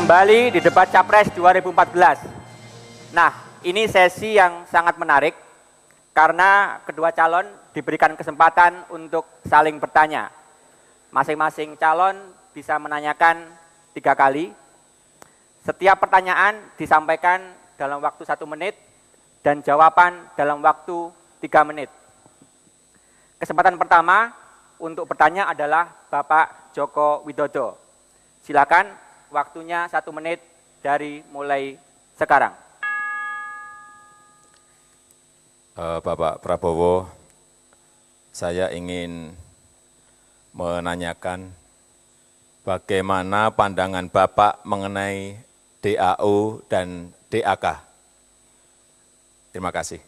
Kembali di debat Capres 2014. Nah, ini sesi yang sangat menarik karena kedua calon diberikan kesempatan untuk saling bertanya. Masing-masing calon bisa menanyakan 3 kali. Setiap pertanyaan disampaikan dalam waktu 1 menit dan jawaban dalam waktu 3 menit. Kesempatan pertama untuk bertanya adalah Bapak Joko Widodo. Silakan, waktunya 1 menit dari mulai sekarang. Bapak Prabowo, saya ingin menanyakan bagaimana pandangan Bapak mengenai DAU dan DAK. Terima kasih.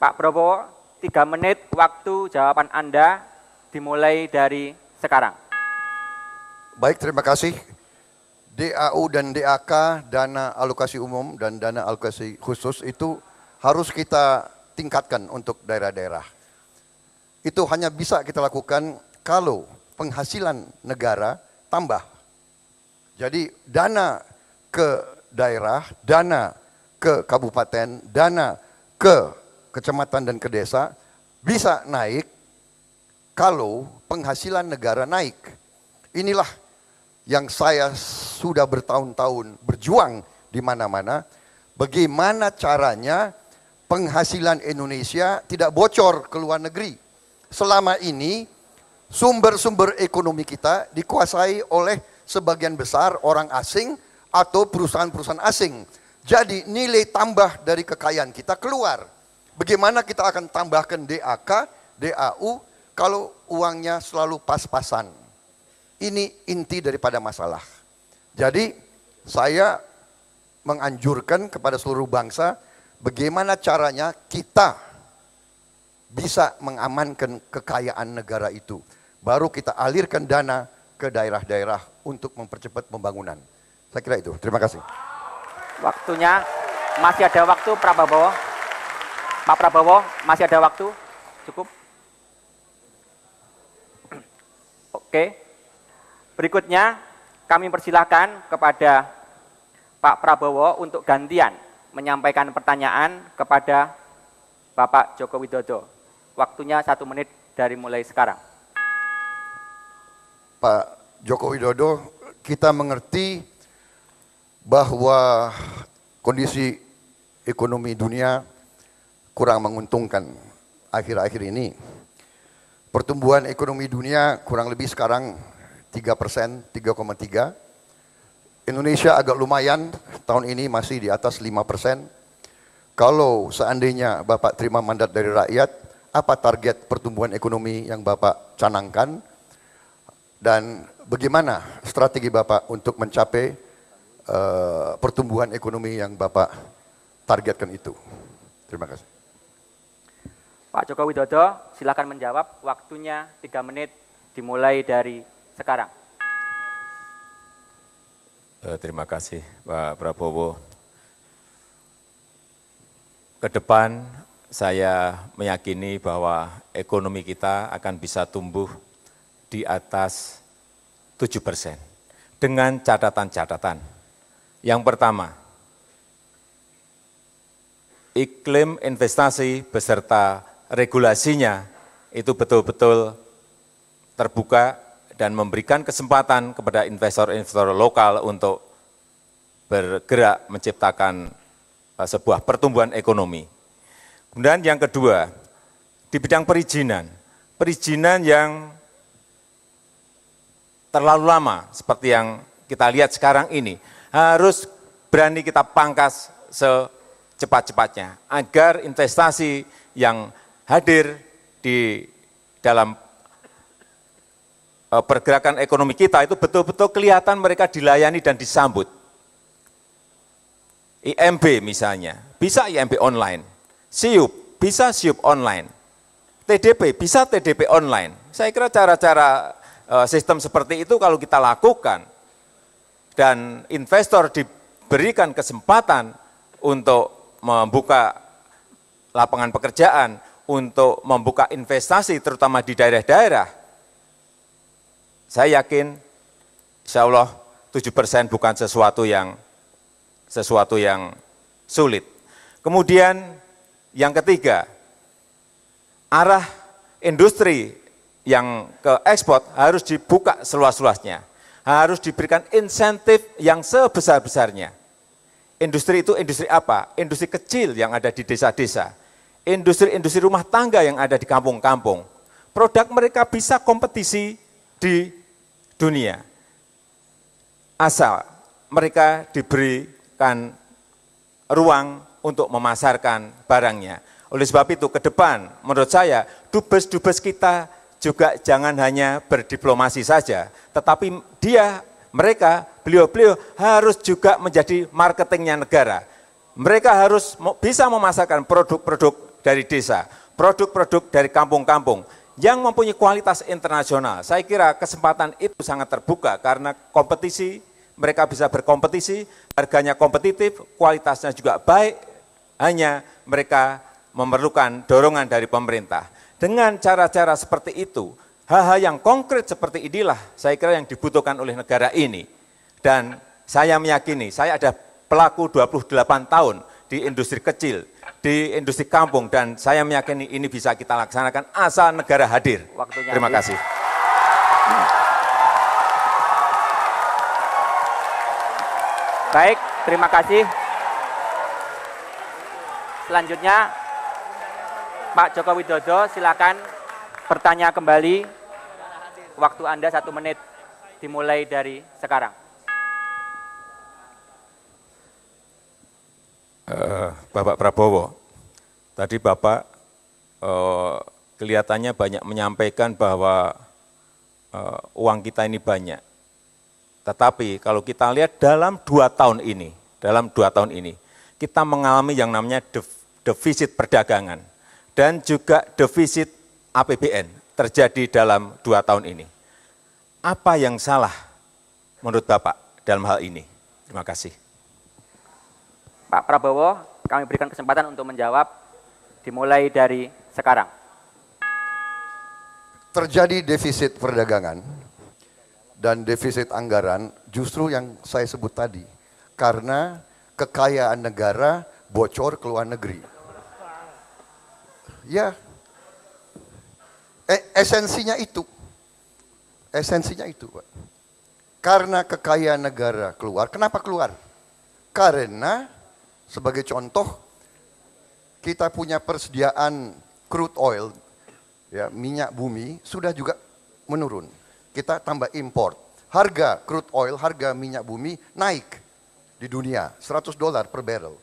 Pak Prabowo, 3 menit waktu jawaban Anda dimulai dari sekarang. Baik, terima kasih. DAU dan DAK, dana alokasi umum dan dana alokasi khusus itu harus kita tingkatkan untuk daerah-daerah. Itu hanya bisa kita lakukan kalau penghasilan negara tambah. Jadi dana ke daerah, dana ke kabupaten, dana ke kecamatan dan ke desa bisa naik kalau penghasilan negara naik. Inilah yang saya sudah bertahun-tahun berjuang di mana-mana, bagaimana caranya penghasilan Indonesia tidak bocor ke luar negeri. Selama ini sumber-sumber ekonomi kita dikuasai oleh sebagian besar orang asing atau perusahaan-perusahaan asing. Jadi nilai tambah dari kekayaan kita keluar. Bagaimana kita akan tambahkan DAK, DAU kalau uangnya selalu pas-pasan. Ini inti daripada masalah. Jadi saya menganjurkan kepada seluruh bangsa bagaimana caranya kita bisa mengamankan kekayaan negara itu. Baru kita alirkan dana ke daerah-daerah untuk mempercepat pembangunan. Saya kira itu. Terima kasih. Waktunya, masih ada waktu Pak Prabowo. Pak Prabowo, masih ada waktu? Cukup? Oke. Berikutnya, kami persilahkan kepada Pak Prabowo untuk gantian menyampaikan pertanyaan kepada Bapak Joko Widodo. Waktunya 1 menit dari mulai sekarang. Pak Joko Widodo, kita mengerti bahwa kondisi ekonomi dunia kurang menguntungkan akhir-akhir ini. Pertumbuhan ekonomi dunia kurang lebih sekarang 3%, 3,3. Indonesia agak lumayan, tahun ini masih di atas 5%. Kalau seandainya Bapak terima mandat dari rakyat, apa target pertumbuhan ekonomi yang Bapak canangkan? Dan bagaimana strategi Bapak untuk mencapai pertumbuhan ekonomi yang Bapak targetkan itu? Terima kasih. Pak Joko Widodo, silakan menjawab. Waktunya 3 menit dimulai dari sekarang. Terima kasih Pak Prabowo. Ke depan saya meyakini bahwa ekonomi kita akan bisa tumbuh di atas 7% dengan catatan-catatan. Yang pertama, iklim investasi beserta regulasinya itu betul-betul terbuka dan memberikan kesempatan kepada investor-investor lokal untuk bergerak menciptakan sebuah pertumbuhan ekonomi. Kemudian yang kedua, di bidang perizinan yang terlalu lama seperti yang kita lihat sekarang ini, harus berani kita pangkas secepat-cepatnya agar investasi yang hadir di dalam pergerakan ekonomi kita itu betul-betul kelihatan mereka dilayani dan disambut. IMB misalnya, bisa IMB online. SIUP, bisa SIUP online. TDP, bisa TDP online. Saya kira cara-cara sistem seperti itu kalau kita lakukan dan investor diberikan kesempatan untuk membuka lapangan pekerjaan, untuk membuka investasi terutama di daerah-daerah, saya yakin insya Allah 7% bukan sesuatu yang sulit. Kemudian yang ketiga, arah industri yang ke ekspor harus dibuka seluas-luasnya, harus diberikan insentif yang sebesar-besarnya. Industri itu industri apa? Industri kecil yang ada di desa-desa, industri rumah tangga yang ada di kampung-kampung. Produk mereka bisa kompetisi di dunia, asal mereka diberikan ruang untuk memasarkan barangnya. Oleh sebab itu, ke depan, menurut saya, dubes-dubes kita juga jangan hanya berdiplomasi saja, tetapi beliau-beliau harus juga menjadi marketingnya negara. Mereka harus bisa memasarkan produk-produk dari desa, produk-produk dari kampung-kampung yang mempunyai kualitas internasional. Saya kira kesempatan itu sangat terbuka karena kompetisi, mereka bisa berkompetisi, harganya kompetitif, kualitasnya juga baik, hanya mereka memerlukan dorongan dari pemerintah. Dengan cara-cara seperti itu, hal-hal yang konkret seperti inilah saya kira yang dibutuhkan oleh negara ini. Dan saya meyakini, saya ada pelaku 28 tahun di industri kecil, di industri kampung, dan saya meyakini ini bisa kita laksanakan asal negara hadir. Waktunya Terima kasih. Baik, terima kasih. Selanjutnya, Pak Joko Widodo, silakan bertanya kembali. Waktu Anda 1 menit, dimulai dari sekarang. Bapak Prabowo, tadi Bapak kelihatannya banyak menyampaikan bahwa uang kita ini banyak. Tetapi kalau kita lihat dalam 2 tahun ini, kita mengalami yang namanya defisit perdagangan dan juga defisit APBN terjadi dalam 2 tahun ini. Apa yang salah menurut Bapak dalam hal ini? Terima kasih. Pak Prabowo, kami berikan kesempatan untuk menjawab, dimulai dari sekarang. Terjadi defisit perdagangan dan defisit anggaran justru yang saya sebut tadi, karena kekayaan negara bocor ke luar negeri. Ya, esensinya itu, Pak. Karena kekayaan negara keluar, kenapa keluar? Karena sebagai contoh, kita punya persediaan crude oil, ya, minyak bumi sudah juga menurun. Kita tambah import. Harga crude oil, harga minyak bumi naik di dunia, $100 per barrel.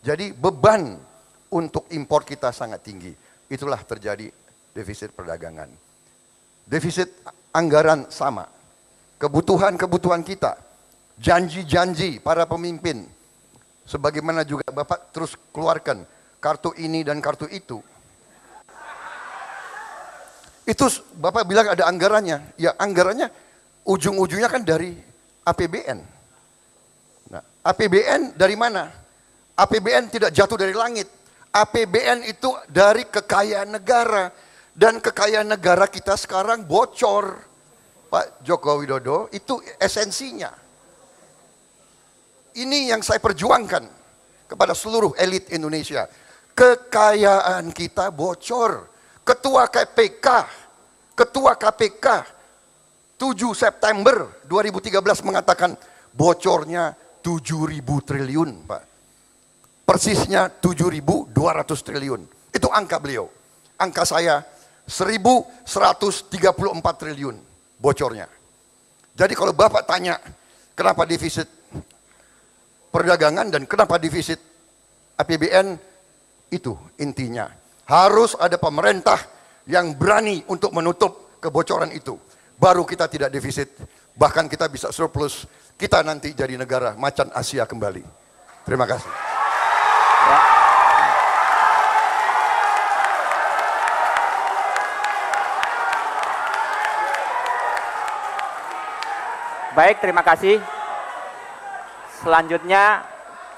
Jadi beban untuk impor kita sangat tinggi. Itulah terjadi defisit perdagangan. Defisit anggaran sama. Kebutuhan-kebutuhan kita, janji-janji para pemimpin, sebagaimana juga Bapak terus keluarkan kartu ini dan kartu itu. Itu Bapak bilang ada anggarannya. Ya anggarannya ujung-ujungnya kan dari APBN. Nah, APBN dari mana? APBN tidak jatuh dari langit. APBN itu dari kekayaan negara. Dan kekayaan negara kita sekarang bocor. Pak Joko Widodo, itu esensinya. Ini yang saya perjuangkan kepada seluruh elit Indonesia. Kekayaan kita bocor. Ketua KPK 7 September 2013 mengatakan bocornya 7.000 triliun, Pak. Persisnya 7.200 triliun. Itu angka beliau. Angka saya 1.134 triliun bocornya. Jadi kalau Bapak tanya kenapa defisit perdagangan dan kenapa defisit APBN, itu intinya. Harus ada pemerintah yang berani untuk menutup kebocoran itu. Baru kita tidak defisit, bahkan kita bisa surplus. Kita nanti jadi negara macan Asia kembali. Terima kasih. Ya. Baik, terima kasih. Selanjutnya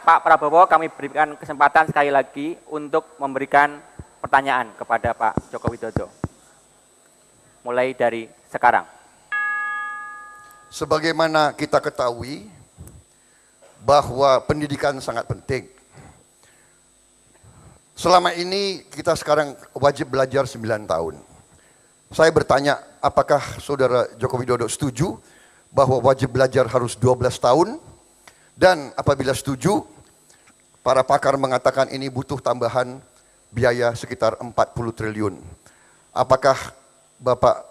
Pak Prabowo, kami berikan kesempatan sekali lagi untuk memberikan pertanyaan kepada Pak Joko Widodo. Mulai dari sekarang. Sebagaimana kita ketahui bahwa pendidikan sangat penting. Selama ini kita sekarang wajib belajar 9 tahun. Saya bertanya, apakah Saudara Joko Widodo setuju bahwa wajib belajar harus 12 tahun? Dan apabila setuju, para pakar mengatakan ini butuh tambahan biaya sekitar 40 triliun. Apakah Bapak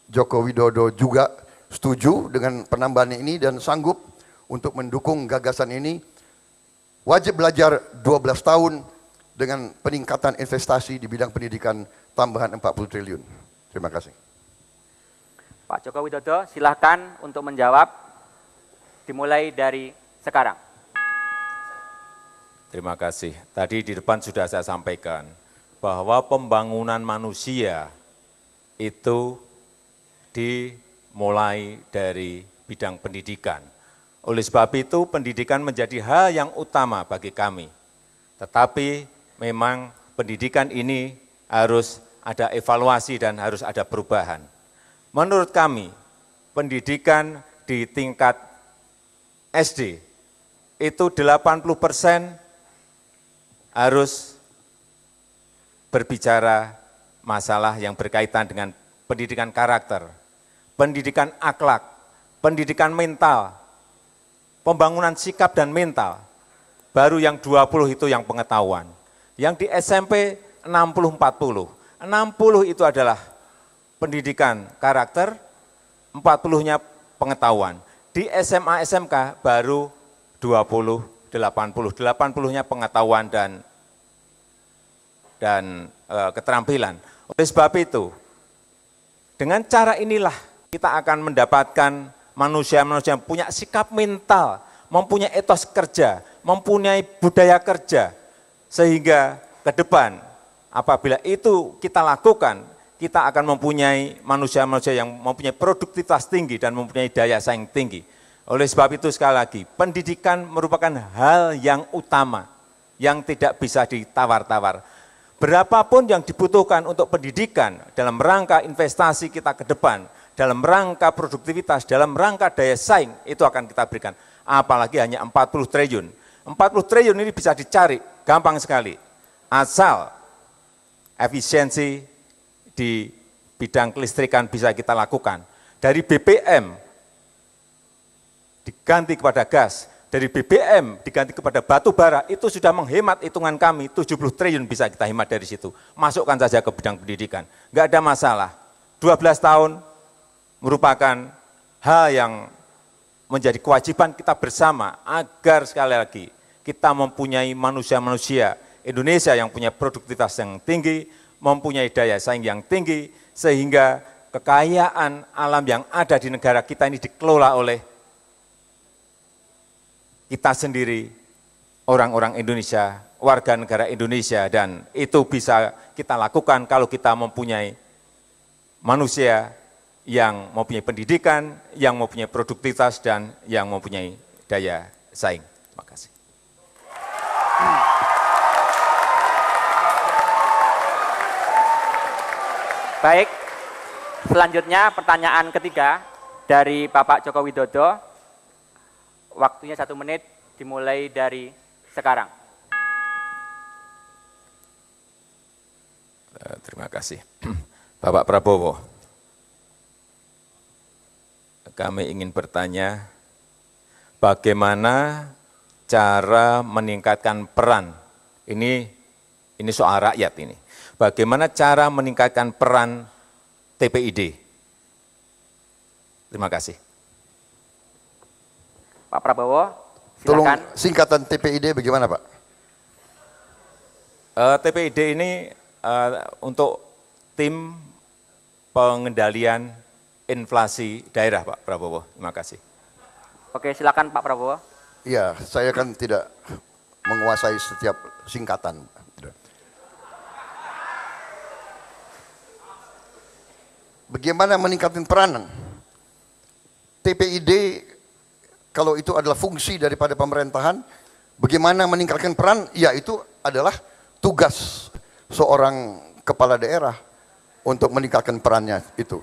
Joko Widodo juga setuju dengan penambahan ini dan sanggup untuk mendukung gagasan ini? Wajib belajar 12 tahun dengan peningkatan investasi di bidang pendidikan tambahan 40 triliun. Terima kasih. Pak Joko Widodo, silahkan untuk menjawab, dimulai dari sekarang. Terima kasih. Tadi di depan sudah saya sampaikan bahwa pembangunan manusia itu dimulai dari bidang pendidikan. Oleh sebab itu pendidikan menjadi hal yang utama bagi kami. Tetapi memang pendidikan ini harus ada evaluasi dan harus ada perubahan. Menurut kami, pendidikan di tingkat SD itu 80% harus berbicara masalah yang berkaitan dengan pendidikan karakter, pendidikan akhlak, pendidikan mental, pembangunan sikap dan mental. Baru yang 20 itu yang pengetahuan. Yang di SMP 60-40. 60 itu adalah pendidikan karakter, 40-nya pengetahuan. Di SMA SMK baru 20-80. 80-nya pengetahuan dan keterampilan. Oleh sebab itu, dengan cara inilah kita akan mendapatkan manusia-manusia yang punya sikap mental, mempunyai etos kerja, mempunyai budaya kerja, sehingga ke depan apabila itu kita lakukan, kita akan mempunyai manusia-manusia yang mempunyai produktivitas tinggi dan mempunyai daya saing tinggi. Oleh sebab itu sekali lagi, pendidikan merupakan hal yang utama, yang tidak bisa ditawar-tawar. Berapapun yang dibutuhkan untuk pendidikan dalam rangka investasi kita ke depan, dalam rangka produktivitas, dalam rangka daya saing, itu akan kita berikan. Apalagi hanya 40 triliun. 40 triliun ini bisa dicari, gampang sekali. Asal efisiensi di bidang kelistrikan bisa kita lakukan. Dari BBM diganti kepada gas, dari BBM diganti kepada batu bara, itu sudah menghemat hitungan kami, 70 triliun bisa kita hemat dari situ. Masukkan saja ke bidang pendidikan, enggak ada masalah. 12 tahun merupakan hal yang menjadi kewajiban kita bersama agar sekali lagi kita mempunyai manusia-manusia Indonesia yang punya produktivitas yang tinggi, mempunyai daya saing yang tinggi, sehingga kekayaan alam yang ada di negara kita ini dikelola oleh kita sendiri, orang-orang Indonesia, warga negara Indonesia, dan itu bisa kita lakukan kalau kita mempunyai manusia yang mempunyai pendidikan, yang mempunyai produktivitas, dan yang mempunyai daya saing. Terima kasih. Baik, selanjutnya pertanyaan ketiga dari Bapak Joko Widodo. Waktunya 1 menit, dimulai dari sekarang. Terima kasih. Bapak Prabowo, kami ingin bertanya, bagaimana cara meningkatkan peran, ini soal rakyat ini, bagaimana cara meningkatkan peran TPID? Terima kasih. Pak Prabowo, Tolong silakan. singkatan TPID bagaimana Pak? TPID ini untuk tim pengendalian inflasi daerah, Pak Prabowo. Terima kasih. Oke, silakan Pak Prabowo. Iya, saya kan tidak menguasai setiap singkatan. Bagaimana meningkatkan peranan? TPID, kalau itu adalah fungsi daripada pemerintahan, bagaimana meningkatkan peran? Ya, itu adalah tugas seorang kepala daerah untuk meningkatkan perannya itu.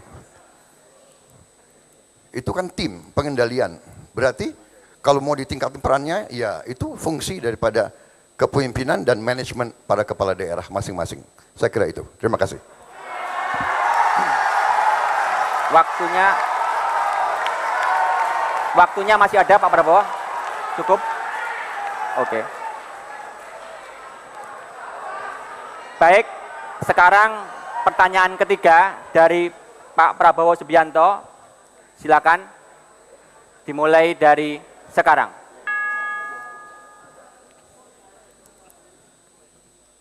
Itu kan tim, pengendalian. Berarti kalau mau ditingkatin perannya, ya itu fungsi daripada kepemimpinan dan manajemen pada kepala daerah masing-masing. Saya kira itu. Terima kasih. Waktunya masih ada Pak Prabowo? Cukup? Oke. Baik, sekarang pertanyaan ketiga dari Pak Prabowo Subianto. Silakan dimulai dari sekarang.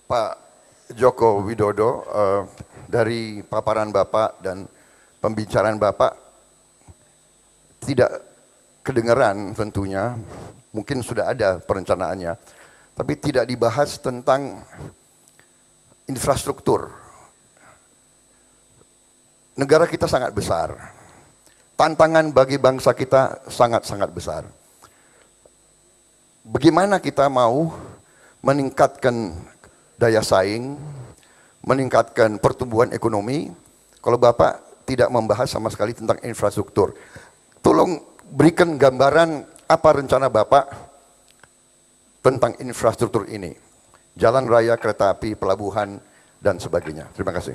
Pak Joko Widodo, dari paparan Bapak dan pembicaraan Bapak tidak kedengaran tentunya, mungkin sudah ada perencanaannya, tapi tidak dibahas tentang infrastruktur. Negara kita sangat besar, tantangan bagi bangsa kita sangat-sangat besar. Bagaimana kita mau meningkatkan daya saing, meningkatkan pertumbuhan ekonomi, kalau Bapak tidak membahas sama sekali tentang infrastruktur. Tolong berikan gambaran apa rencana Bapak tentang infrastruktur ini. Jalan raya, kereta api, pelabuhan, dan sebagainya. Terima kasih.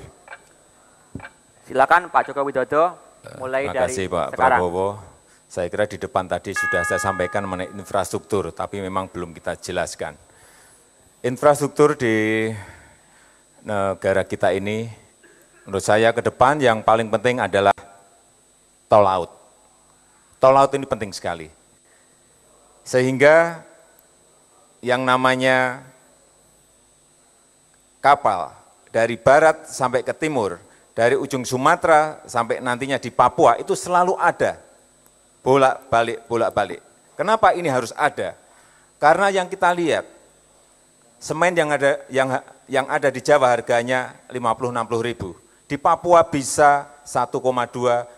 Silakan Pak Joko Widodo, mulai Terima dari kasih Pak sekarang. Prabowo. Saya kira di depan tadi sudah saya sampaikan mengenai infrastruktur, tapi memang belum kita jelaskan. Infrastruktur di negara kita ini, menurut saya ke depan yang paling penting adalah tol laut. Tol laut ini penting sekali. Sehingga yang namanya kapal dari barat sampai ke timur, dari ujung Sumatera sampai nantinya di Papua itu selalu ada. Bolak-balik. Kenapa ini harus ada? Karena yang kita lihat, semen yang ada di Jawa harganya 50-60 ribu. Di Papua bisa 1,2,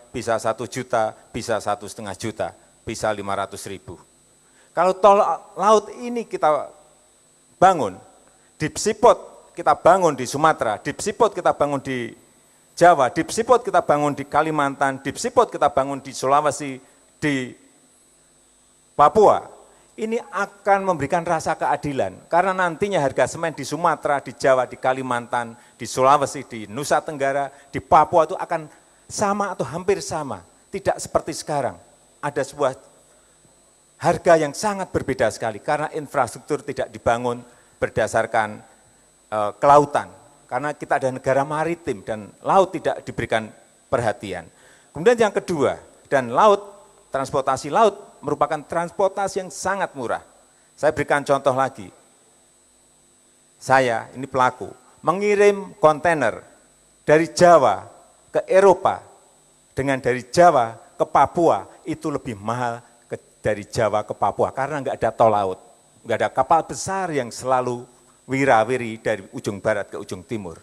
bisa 1 juta, bisa 1,5 juta, bisa 500 ribu. Kalau tol laut ini kita bangun, deep seaport kita bangun di Sumatera, deep seaport kita bangun di Jawa, deep seaport kita bangun di Kalimantan, deep seaport kita bangun di Sulawesi, di Papua, ini akan memberikan rasa keadilan. Karena nantinya harga semen di Sumatera, di Jawa, di Kalimantan, di Sulawesi, di Nusa Tenggara, di Papua itu akan sama atau hampir sama. Tidak seperti sekarang. Ada sebuah harga yang sangat berbeda sekali karena infrastruktur tidak dibangun berdasarkan kelautan. Karena kita ada negara maritim dan laut tidak diberikan perhatian. Kemudian yang kedua, dan laut, transportasi laut merupakan transportasi yang sangat murah. Saya berikan contoh lagi. Saya, ini pelaku, mengirim kontainer dari Jawa ke Eropa dengan dari Jawa ke Papua itu lebih mahal dari Jawa ke Papua karena enggak ada tol laut, enggak ada kapal besar yang selalu wirawiri dari ujung barat ke ujung timur.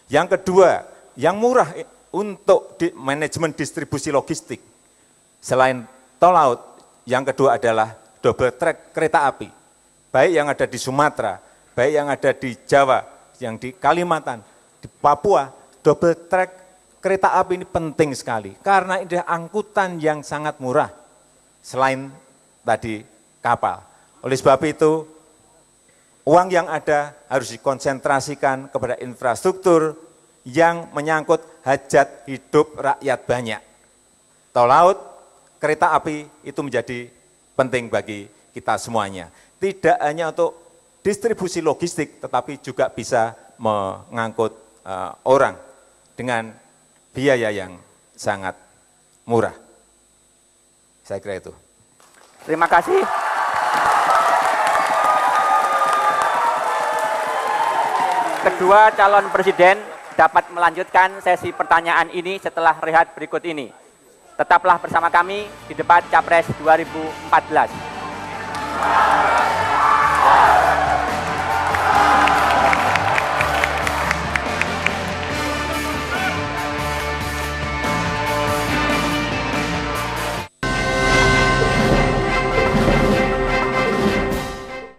Yang kedua, yang murah untuk manajemen distribusi logistik. Selain tol laut, yang kedua adalah double track kereta api. Baik yang ada di Sumatera, baik yang ada di Jawa, yang di Kalimantan, di Papua, double track kereta api ini penting sekali. Karena ini angkutan yang sangat murah, selain tadi kapal. Oleh sebab itu, uang yang ada harus dikonsentrasikan kepada infrastruktur yang menyangkut hajat hidup rakyat banyak. Tol laut, kereta api itu menjadi penting bagi kita semuanya. Tidak hanya untuk distribusi logistik, tetapi juga bisa mengangkut orang dengan biaya yang sangat murah. Saya kira itu. Terima kasih. Kedua calon presiden dapat melanjutkan sesi pertanyaan ini setelah rehat berikut ini. Tetaplah bersama kami di debat Capres 2014.